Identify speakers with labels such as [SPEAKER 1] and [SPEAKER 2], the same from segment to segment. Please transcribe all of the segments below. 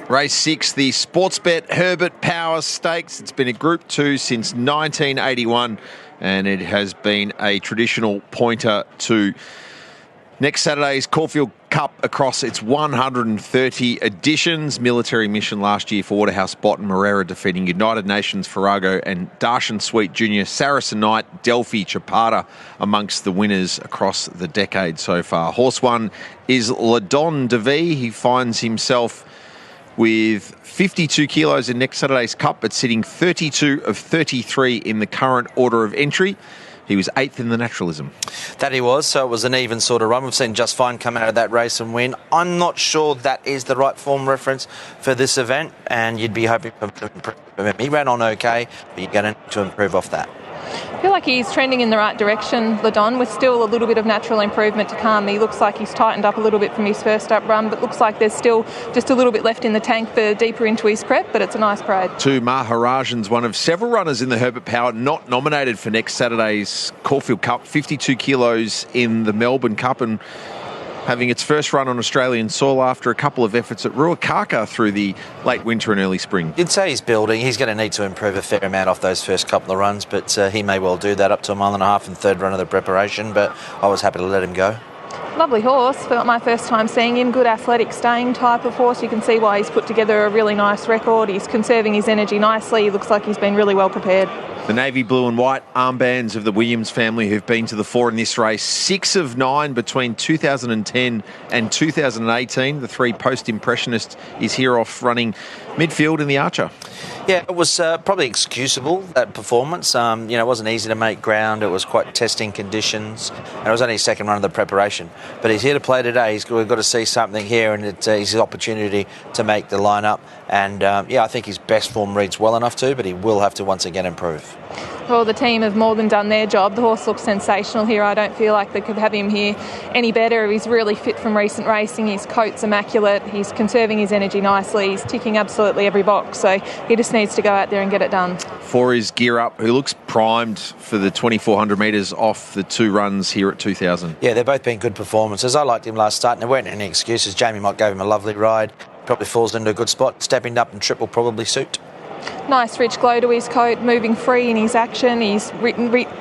[SPEAKER 1] Race 6, the Sportsbet Herbert Power Stakes. It's been a Group 2 since 1981, and it has been a traditional pointer to next Saturday's Caulfield Cup across its 130 editions. Military mission last year for Waterhouse Bottom, Morera defeating United Nations, Farrago and Darshan Sweet Jr., Saracen Knight, Delphi, Chapada amongst the winners across the decade so far. Horse 1 is Ladon Devi. He finds himself with 52 kilos in next Saturday's Cup, but sitting 32 of 33 in the current order of entry. He was 8th in the naturalism.
[SPEAKER 2] That he was, so it was an even sort of run. We've seen Just Fine come out of that race and win. I'm not sure that is the right form reference for this event, and you'd be hoping to improve. He ran on okay, but you're going to need to improve off that.
[SPEAKER 3] I feel like he's trending in the right direction, Ladon, with still a little bit of natural improvement to come. He looks like he's tightened up a little bit from his first up run, but looks like there's still just a little bit left in the tank for deeper into his prep, but it's a nice grade. Two
[SPEAKER 1] Maharajans, one of several runners in the Herbert Power not nominated for next Saturday's Caulfield Cup, 52 kilos in the Melbourne Cup, and having its first run on Australian soil after a couple of efforts at Ruakaka through the late winter and early spring.
[SPEAKER 2] You'd say he's building. He's going to need to improve a fair amount off those first couple of runs, but he may well do that up to a mile and a half in third run of the preparation, but I was happy to let him go.
[SPEAKER 3] Lovely horse. For my first time seeing him, good athletic staying type of horse. You can see why he's put together a really nice record. He's conserving his energy nicely. He looks like he's been really well prepared.
[SPEAKER 1] The navy blue and white armbands of the Williams family who've been to the fore in this race, 6 of 9 between 2010 and 2018. The 3 post-impressionists is here off running midfield in the Archer.
[SPEAKER 2] Yeah, it was probably excusable, that performance. It wasn't easy to make ground. It was quite testing conditions. And it was only his second run of the preparation. But he's here to play today. We've got to see something here, and it's his opportunity to make the lineup. And, I think his best form reads well enough to, but he will have to once again improve.
[SPEAKER 3] Well, the team have more than done their job. The horse looks sensational here. I don't feel like they could have him here any better. He's really fit from recent racing. His coat's immaculate. He's conserving his energy nicely. He's ticking absolutely every box. So he just needs to go out there and get it done.
[SPEAKER 1] For his Gear Up, who looks primed for the 2,400 metres off the 2 runs here at 2,000.
[SPEAKER 2] Yeah, they've both been good performances. I liked him last start, and there weren't any excuses. Jamie Mott gave him a lovely ride. Probably falls into a good spot. Stepping up and trip will probably suit.
[SPEAKER 3] Nice rich glow to his coat, moving free in his action. He's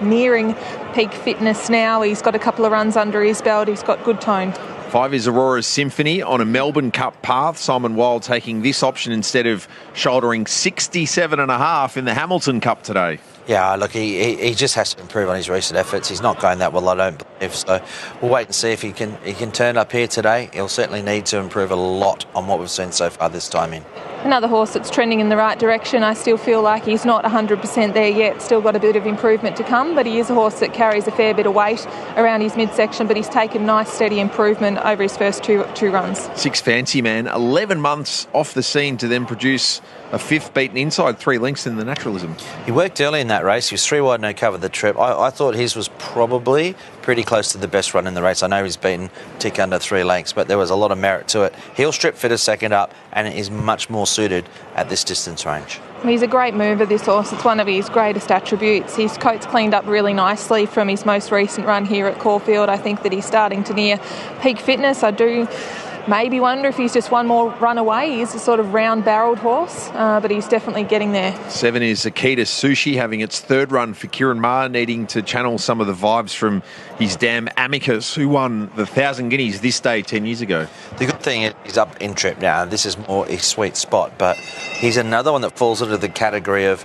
[SPEAKER 3] nearing peak fitness now. He's got a couple of runs under his belt. He's got good tone.
[SPEAKER 1] 5 is Aurora's Symphony on a Melbourne Cup path. Simon Wilde taking this option instead of shouldering 67.5 in the Hamilton Cup today.
[SPEAKER 2] Yeah, look, he just has to improve on his recent efforts. He's not going that well, I don't believe. So we'll wait and see if he can turn up here today. He'll certainly need to improve a lot on what we've seen so far this time in.
[SPEAKER 3] Another horse that's trending in the right direction. I still feel like he's not 100% there yet. Still got a bit of improvement to come, but he is a horse that carries a fair bit of weight around his midsection, but he's taken nice steady improvement over his first two runs. 6
[SPEAKER 1] Fancy Man, 11 months off the scene to then produce a 5th beaten inside 3 lengths in the naturalism.
[SPEAKER 2] He worked early in that race. He was 3 wide, no cover the trip. I thought his was probably pretty close to the best run in the race. I know he's beaten tick under 3 lengths, but there was a lot of merit to it. He'll strip fit a second up, and it is much more suited at this distance range.
[SPEAKER 3] He's a great mover, this horse. It's one of his greatest attributes. His coat's cleaned up really nicely from his most recent run here at Caulfield. I think that he's starting to near peak fitness. I do maybe wonder if he's just one more run away. He's a sort of round-barrelled horse, but he's definitely getting there.
[SPEAKER 1] 7 is Akita Sushi, having its 3rd run for Kieran Maher, needing to channel some of the vibes from his dam Amicus, who won the 1,000 Guineas this day 10 years ago.
[SPEAKER 2] The good thing is he's up in trip now. This is more his sweet spot, but he's another one that falls into the category of,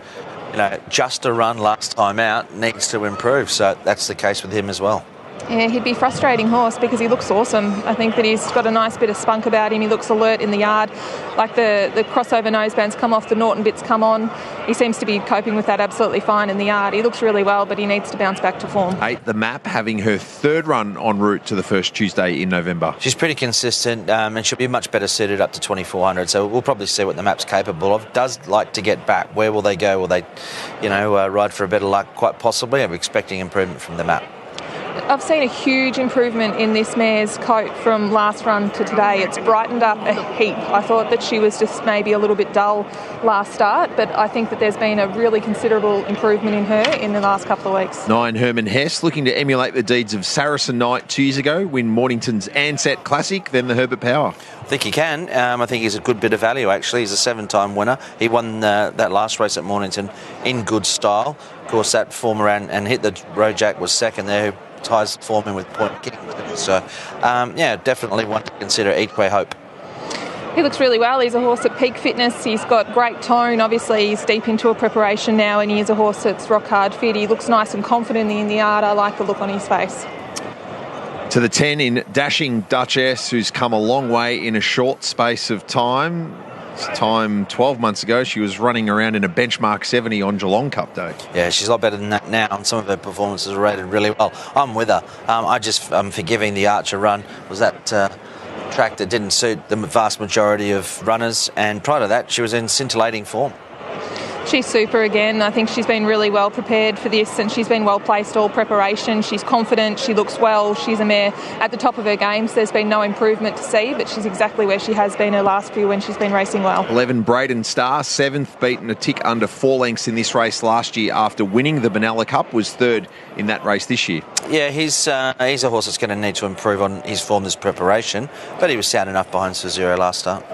[SPEAKER 2] just a run last time out, needs to improve. So that's the case with him as well.
[SPEAKER 3] Yeah, he'd be a frustrating horse because he looks awesome. I think that he's got a nice bit of spunk about him. He looks alert in the yard. Like the crossover nosebands come off, the Norton bits come on. He seems to be coping with that absolutely fine in the yard. He looks really well, but he needs to bounce back to form.
[SPEAKER 1] 8, The Map, having her 3rd run en route to the first Tuesday in November.
[SPEAKER 2] She's pretty consistent, and she'll be much better suited up to 2,400. So we'll probably see what the Map's capable of. Does like to get back. Where will they go? Will they, ride for a better luck? Quite possibly. I'm expecting improvement from the Map.
[SPEAKER 3] I've seen a huge improvement in this mare's coat from last run to today. It's brightened up a heap. I thought that she was just maybe a little bit dull last start, but I think that there's been a really considerable improvement in her in the last couple of weeks.
[SPEAKER 1] 9 Herman Hess, looking to emulate the deeds of Saracen Knight 2 years ago, win Mornington's Ansett Classic, then the Herbert Power.
[SPEAKER 2] I think he can. I think he's a good bit of value, actually. He's a 7-time winner. He won that last race at Mornington in good style. Of course, that form around and hit the road jack was second there, who ties the form in with point kicking. So, definitely one to consider. Each Way Hope.
[SPEAKER 3] He looks really well. He's a horse at peak fitness. He's got great tone. Obviously, he's deep into a preparation now, and he is a horse that's rock hard fit. He looks nice and confident in the yard. I like the look on his face.
[SPEAKER 1] To the 10 in Dashing Duchess, who's come a long way in a short space of time. This time 12 months ago, she was running around in a benchmark 70 on Geelong Cup Day.
[SPEAKER 2] Yeah, she's a lot better than that now, and some of her performances are rated really well. I'm with her. I'm forgiving the Archer run. Was that track that didn't suit the vast majority of runners, and prior to that, she was in scintillating form.
[SPEAKER 3] She's super again. I think she's been really well prepared for this, and she's been well placed all preparation. She's confident, she looks well. She's a mare at the top of her games. There's been no improvement to see, but she's exactly where she has been her last few when she's been racing well. 11
[SPEAKER 1] Braden Star, 7th, beaten a tick under 4 lengths in this race last year after winning the Benalla Cup, was 3rd in that race this year.
[SPEAKER 2] Yeah, he's a horse that's going to need to improve on his form this preparation, but he was sound enough behind Sub-Zero last start.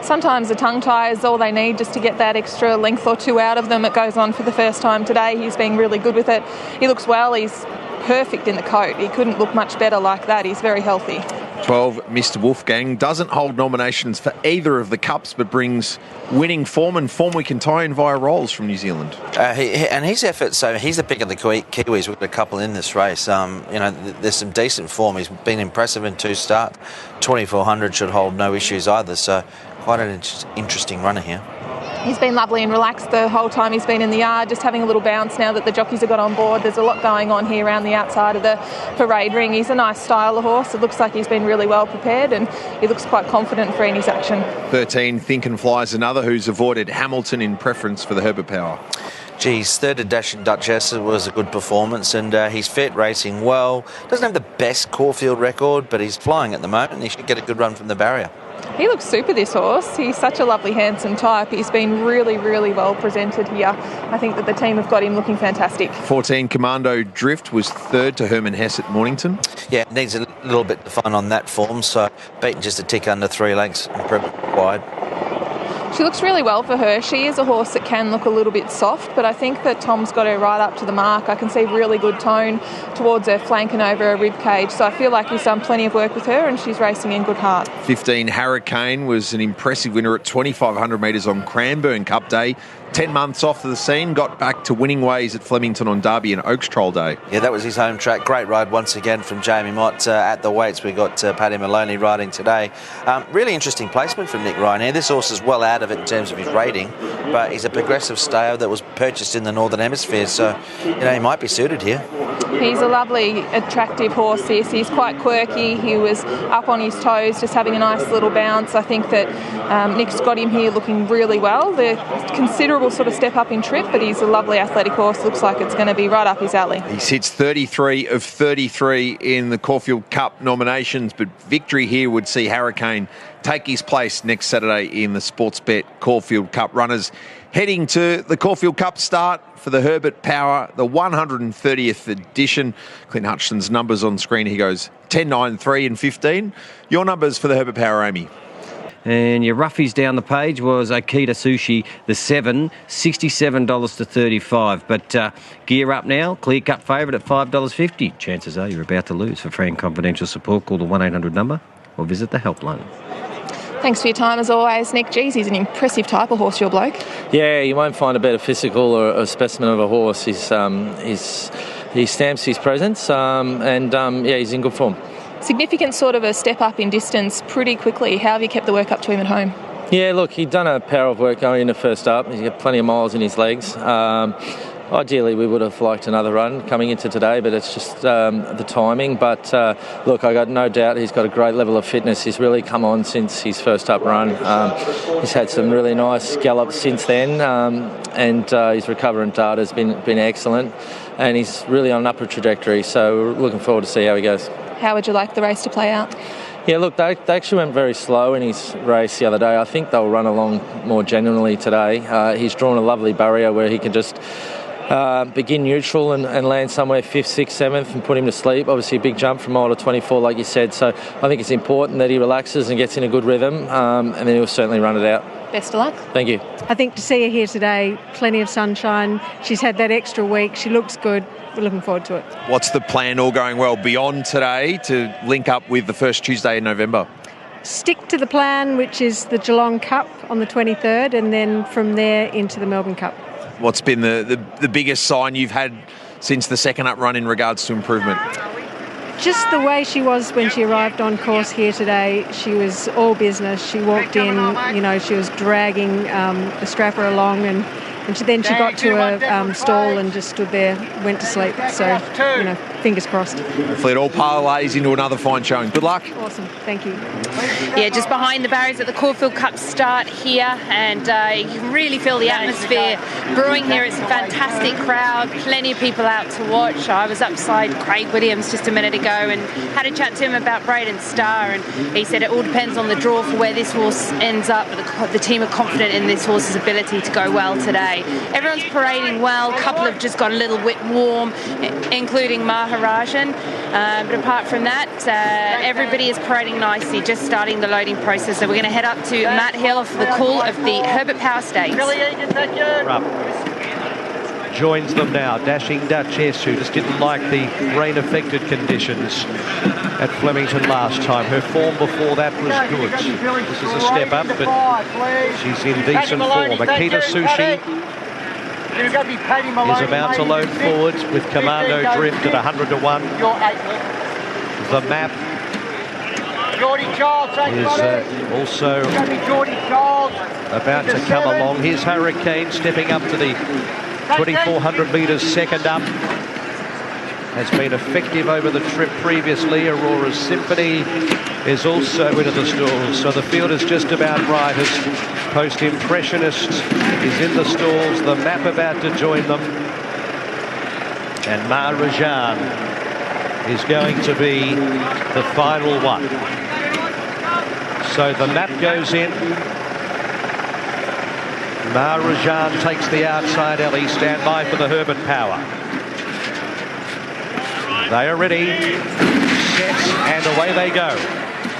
[SPEAKER 3] Sometimes a tongue tie is all they need just to get that extra length or two out of them. It goes on for the first time today. He's been really good with it. He looks well. He's perfect in the coat. He couldn't look much better like that. He's very healthy.
[SPEAKER 1] 12, Mr. Wolfgang, doesn't hold nominations for either of the cups, but brings winning form and form we can tie in via rolls from New Zealand.
[SPEAKER 2] And his efforts, so he's the pick of the Kiwis. We've got a couple in this race. There's some decent form. He's been impressive in 2 starts. 2400 should hold no issues either. So quite an interesting runner here.
[SPEAKER 3] He's been lovely and relaxed the whole time he's been in the yard, just having a little bounce now that the jockeys have got on board. There's a lot going on here around the outside of the parade ring. He's a nice style of horse. It looks like he's been really well prepared, and he looks quite confident for any action.
[SPEAKER 1] 13, Think and Fly is another who's avoided Hamilton in preference for the Herbert Power.
[SPEAKER 2] Geez, 3rd at Dashing Duchess was a good performance, and he's fit, racing well. Doesn't have the best Caulfield record, but he's flying at the moment, and he should get a good run from the barrier.
[SPEAKER 3] He looks super, this horse. He's such a lovely, handsome type. He's been really, really well presented here. I think that the team have got him looking fantastic. 14,
[SPEAKER 1] Commando Drift was 3rd to Herman Hess at Mornington.
[SPEAKER 2] Yeah, needs a little bit to find on that form, so beaten just a tick under 3 lengths, improvement required.
[SPEAKER 3] She looks really well for her. She is a horse that can look a little bit soft, but I think that Tom's got her right up to the mark. I can see really good tone towards her flank and over her rib cage, so I feel like he's done plenty of work with her, and she's racing in good heart.
[SPEAKER 1] 15, Hurricane was an impressive winner at 2,500 metres on Cranbourne Cup Day. 10 months off the scene, got back to winning ways at Flemington on Derby and Oaks Troll Day.
[SPEAKER 2] Yeah, that was his home track. Great ride once again from Jamie Mott at the weights. We got Paddy Maloney riding today. Really interesting placement from Nick Ryan here. This horse is well out of it in terms of his rating, but he's a progressive stayer that was purchased in the Northern Hemisphere, so he might be suited here.
[SPEAKER 3] He's a lovely, attractive horse, this. He's quite quirky. He was up on his toes, just having a nice little bounce. I think that Nick's got him here looking really well. The considerable sort of step up in trip, but he's a lovely athletic horse. Looks like it's going to be right up his alley.
[SPEAKER 1] He sits 33 of 33 in the Caulfield Cup nominations, but victory here would see Hurricane take his place next Saturday in the Sportsbet Caulfield Cup runners. Heading to the Caulfield Cup start for the Herbert Power, the 130th edition. Clint Hutchinson's numbers on screen. He goes 10, 9, 3 and 15. Your numbers for the Herbert Power, Amy?
[SPEAKER 4] And your roughies down the page was Akita Sushi, the 7, $67 to $35. But gear up now, clear-cut favourite at $5.50. Chances are you're about to lose. For free and confidential support, call the 1-800 number or visit the helpline.
[SPEAKER 3] Thanks for your time as always, Nick. Geez, he's an impressive type of horse, your bloke.
[SPEAKER 5] Yeah, you won't find a better physical or a specimen of a horse. He stamps his presence he's in good form.
[SPEAKER 3] Significant sort of a step up in distance pretty quickly. How have you kept the work up to him at home?
[SPEAKER 5] Yeah, look, he'd done a power of work going in the first up. He's got plenty of miles in his legs. Ideally, we would have liked another run coming into today, but it's just the timing. But look, I got no doubt he's got a great level of fitness. He's really come on since his first up run. He's had some really nice gallops since then, and his recovery data has been excellent, and he's really on an upward trajectory. So we're looking forward to see how he goes.
[SPEAKER 3] How would you like the race to play out?
[SPEAKER 5] Yeah, look, they actually went very slow in his race the other day. I think they'll run along more genuinely today. He's drawn a lovely barrier where he can just begin neutral and land somewhere 5th, 6th, 7th and put him to sleep. Obviously a big jump from mile to 24, like you said. So I think it's important that he relaxes and gets in a good rhythm, and then he'll certainly run it out.
[SPEAKER 3] Best of luck.
[SPEAKER 5] Thank you.
[SPEAKER 6] I think to see her here today, plenty of sunshine. She's had that extra week. She looks good. We're looking forward to it.
[SPEAKER 1] What's the plan, all going well, beyond today to link up with the first Tuesday in November?
[SPEAKER 6] Stick to the plan, which is the Geelong Cup on the 23rd, and then from there into the Melbourne Cup. What's
[SPEAKER 1] been the biggest sign you've had since the second up run in regards to improvement?
[SPEAKER 6] Just the way she was when she arrived on course here today. She was all business. She walked in, she was dragging the strapper along, and then she got to a stall and just stood there, went to sleep. So, fingers crossed.
[SPEAKER 1] Hopefully it all parlays into another fine showing. Good luck.
[SPEAKER 6] Awesome. Thank you.
[SPEAKER 7] Yeah, just behind the barriers at the Caulfield Cup start here, and you can really feel the atmosphere brewing here. It's a fantastic crowd, plenty of people out to watch. I was upside Craig Williams just a minute ago and had a chat to him about Braden Starr, and he said it all depends on the draw for where this horse ends up, but the team are confident in this horse's ability to go well today. Everyone's parading well. A couple have just got a little bit warm, including Maharajan. But apart from that, everybody is parading nicely, just starting the loading process. So we're going to head up to Matt Hill for the call of the Herbert Power Stakes.
[SPEAKER 8] Joins them now, Dashing Duchess, who just didn't like the rain-affected conditions at Flemington last time. Her form before that was good. This is a step up, but she's in decent form. Akita Sushi is about to load forward with Commando Drift at 100 to 1. The Map is also about to come along. Here's Hurricane stepping up to the 2,400 metres second up. Has been effective over the trip previously. Aurora's Symphony is also into the stalls. So the field is just about right as Post Impressionist is in the stalls. The Map about to join them. And Maharajan is going to be the final one. So the Map goes in. Maharajan takes the outside alley. Stand by for the Herbert Power. They are ready, set, and away they go.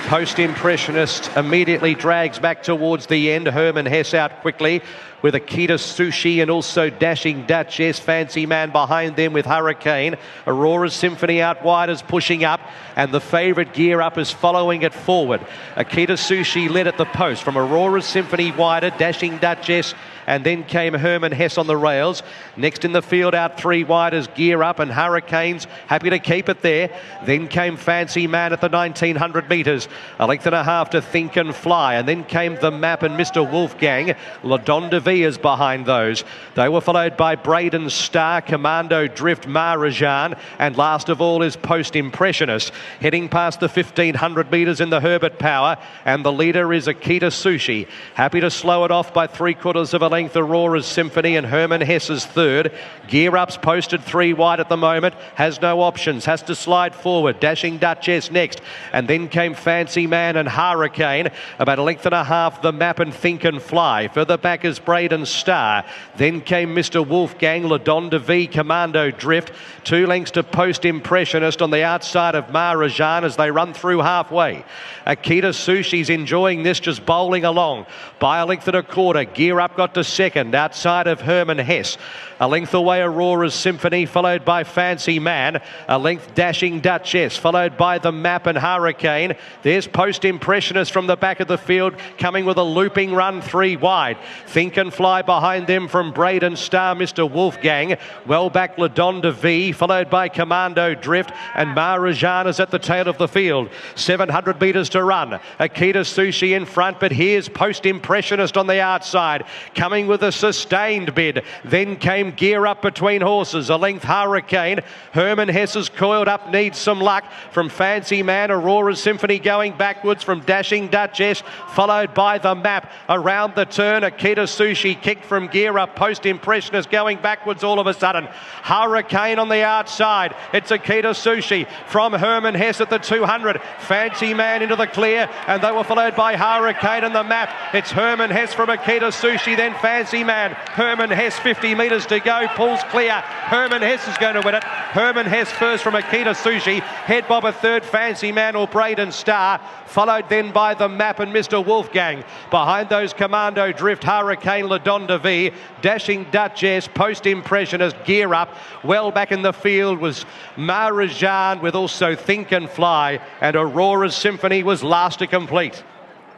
[SPEAKER 8] Post Impressionist immediately drags back towards the end. Herman Hess out quickly with Akita Sushi and also Dashing Duchess. Fancy Man behind them with Hurricane. Aurora's Symphony out wide is pushing up, and the favourite Gear Up is following it forward. Akita Sushi led at the post from Aurora's Symphony wider, Dashing Duchess, and then came Herman Hess on the rails. Next in the field out three wide is Gear Up, and Hurricanes happy to keep it there. Then came Fancy Man at the 1900 metres. A length and a half to Think and Fly, and then came The Map and Mr. Wolfgang. La Don de Villa's behind those. They were followed by Braden Starr, Commando Drift, Maharajan, and last of all is Post Impressionist. Heading past the 1500 metres in the Herbert Power, and the leader is Akita Sushi. Happy to slow it off by 3/4 of a length, Aurora's Symphony and Herman Hess's third. Gear Up's posted three wide at the moment, has no options, has to slide forward. Dashing Duchess next, and then came Fancy Man and Hurricane. About a length and a half, The Map and Think and Fly. Further back is Braden Starr. Then came Mr. Wolfgang, La Don de V, Commando Drift. 2 lengths to Post Impressionist on the outside of Maharajan as they run through halfway. Akita Sushi's enjoying this, just bowling along. By a length and a quarter, Gear Up got to second outside of Herman Hess. A length away, Aurora's Symphony, followed by Fancy Man. A length, Dashing Duchess, followed by The Map and Hurricane. There's Here's Post Impressionist from the back of the field, coming with a looping run 3 wide. Think and Fly behind them from Braden Star, Mr. Wolfgang. Well back Ladonda V, followed by Commando Drift, and Maharajan is at the tail of the field. 700 metres to run. Akita Sushi in front, but here's Post Impressionist on the outside, coming with a sustained bid. Then came Gear Up between horses. A length Hurricane. Herman Hess is coiled up, needs some luck from Fancy Man. Aurora Symphony going backwards from Dashing Duchess, followed by The Map. Around the turn, Akita Sushi kicked from Gear Up. Post Impressionist going backwards all of a sudden. Hurricane on the outside. It's Akita Sushi from Herman Hess at the 200. Fancy Man into the clear, and they were followed by Hurricane and The Map. It's Herman Hess from Akita Sushi, then Fancy Man. Herman Hess, 50 metres to go, pulls clear. Herman Hess is going to win it. Herman Hess first from Akita Sushi. Head bob a third, Fancy Man or Braden Star, followed then by The Map and Mr. Wolfgang. Behind those, Commando Drift, Hurricane, Ladonda V, Dashing Duchess, Post Impressionist, Gear Up. Well back in the field was Maharajan, with also Think and Fly, and Aurora's Symphony was last to complete.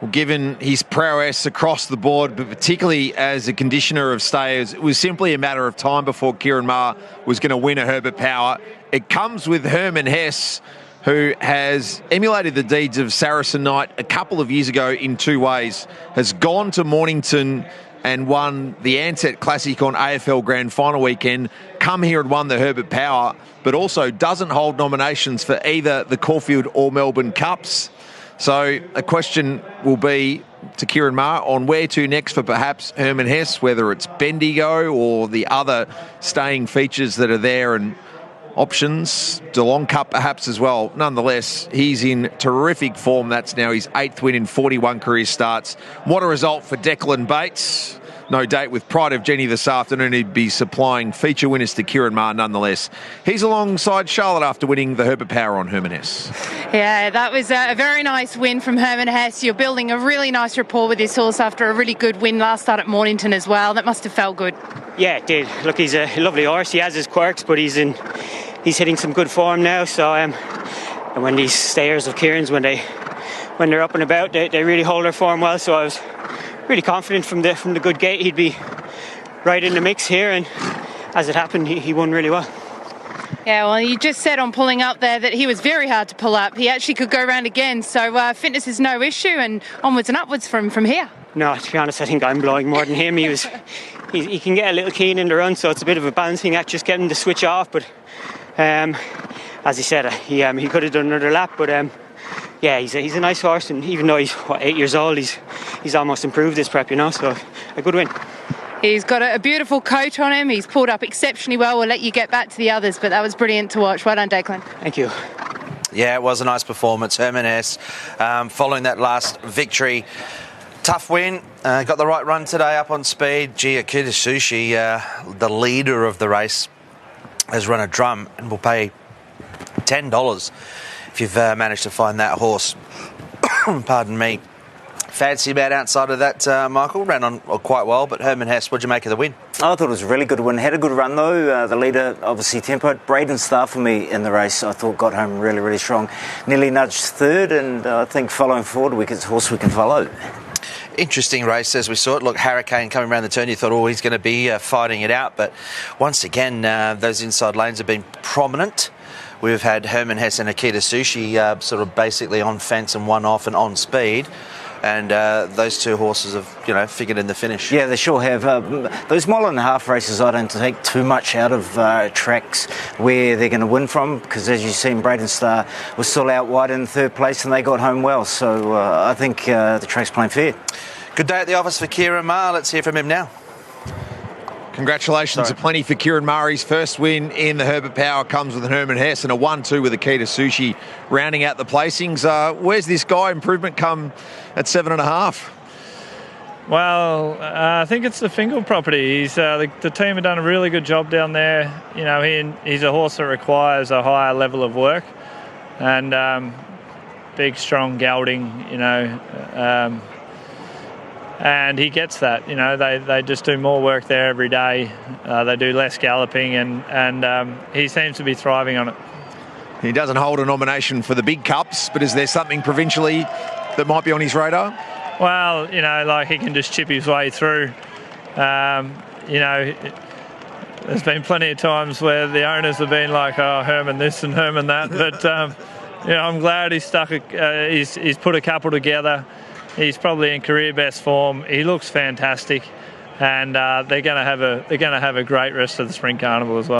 [SPEAKER 1] Well, given his prowess across the board, but particularly as a conditioner of stayers, it was simply a matter of time before Kieran Maher was going to win a Herbert Power. It comes with Herman Hess, who has emulated the deeds of Saracen Knight a couple of years ago in 2 ways, has gone to Mornington and won the Ansett Classic on AFL Grand Final weekend, come here and won the Herbert Power, but also doesn't hold nominations for either the Caulfield or Melbourne Cups. So a question will be to Kieran Maher on where to next for perhaps Herman Hess, whether it's Bendigo or the other staying features that are there, and options, Geelong Cup perhaps as well. Nonetheless, he's in terrific form. That's now his 8th win in 41 career starts. What a result for Declan Bates. No date with Pride of Jenny this afternoon. He'd be supplying feature winners to Kieran Maher nonetheless. He's alongside Charlotte after winning the Herbert Power on Herman Hess.
[SPEAKER 7] Yeah, that was a very nice win from Herman Hess. You're building a really nice rapport with this horse after a really good win last start at Mornington as well. That must have felt good.
[SPEAKER 9] Yeah, it did. Look, he's a lovely horse. He has his quirks, but he's hitting some good form now. So, and when these stayers of Kieran's, when they're up and about, they really hold their form well. So I was really confident from the good gate he'd be right in the mix here, and as it happened, he won really well.
[SPEAKER 7] Yeah, well, you just said on pulling up there that he was very hard to pull up. He actually could go round again, so fitness is no issue, and onwards and upwards from here.
[SPEAKER 9] No, to be honest, I think I'm blowing more than him. He can get a little keen in the run, so it's a bit of a balancing act just getting the switch off, but as he said, he could have done another lap, but yeah, he's a nice horse, and even though he's 8 years old, he's almost improved this prep, so a good win.
[SPEAKER 7] He's got a beautiful coat on him. He's pulled up exceptionally well. We'll let you get back to the others, but that was brilliant to watch. Well done, Declan.
[SPEAKER 9] Thank you.
[SPEAKER 2] Yeah, it was a nice performance. Herman Hess, following that last victory. Tough win. Got the right run today, up on speed. Akita Sushi, the leader of the race, has run a drum and will pay $10 if you've managed to find that horse. Pardon me. Fancy Man outside of that, Michael, ran on quite well, but Herman Hess, what'd you make of the win?
[SPEAKER 10] I thought it was a really good win. Had a good run though. The leader obviously tempoed. Braden Star for me in the race, I thought got home really, really strong. Nearly nudged third, and I think following forward, it's a horse we can follow.
[SPEAKER 2] Interesting race as we saw it. Look, Hurricane coming around the turn, you thought, he's going to be fighting it out, but once again, those inside lanes have been prominent. We've had Herman Hess and Akita Sushi sort of basically on fence and one off and on speed. And those two horses have, figured in the finish.
[SPEAKER 10] Yeah, they sure have. Those mile and a half races, I don't take too much out of tracks where they're going to win from, because as you've seen, Braden Star was still out wide in third place and they got home well. So I think the track's playing fair.
[SPEAKER 2] Good day at the office for Kieran Maher. Let's hear from him now.
[SPEAKER 1] Congratulations aplenty for Kieran Maher. His first win in the Herbert Power comes with Herman Hess and a 1-2 with Akita Sushi rounding out the placings. Where's this guy improvement come at 7.5?
[SPEAKER 11] Well, I think it's the Fingal property. The team have done a really good job down there. He's a horse that requires a higher level of work, and big, strong gelding. And he gets that. They just do more work there every day. They do less galloping, and he seems to be thriving on it.
[SPEAKER 1] He doesn't hold a nomination for the big cups, but is there something provincially that might be on his radar?
[SPEAKER 11] Well, you know, like he can just chip his way through. You know, there's been plenty of times where the owners have been like, oh, Herman this and Herman that. But, you know, I'm glad he's he's put a couple together. He's probably in career best form. He looks fantastic. And they're going to have a great rest of the Spring Carnival as well.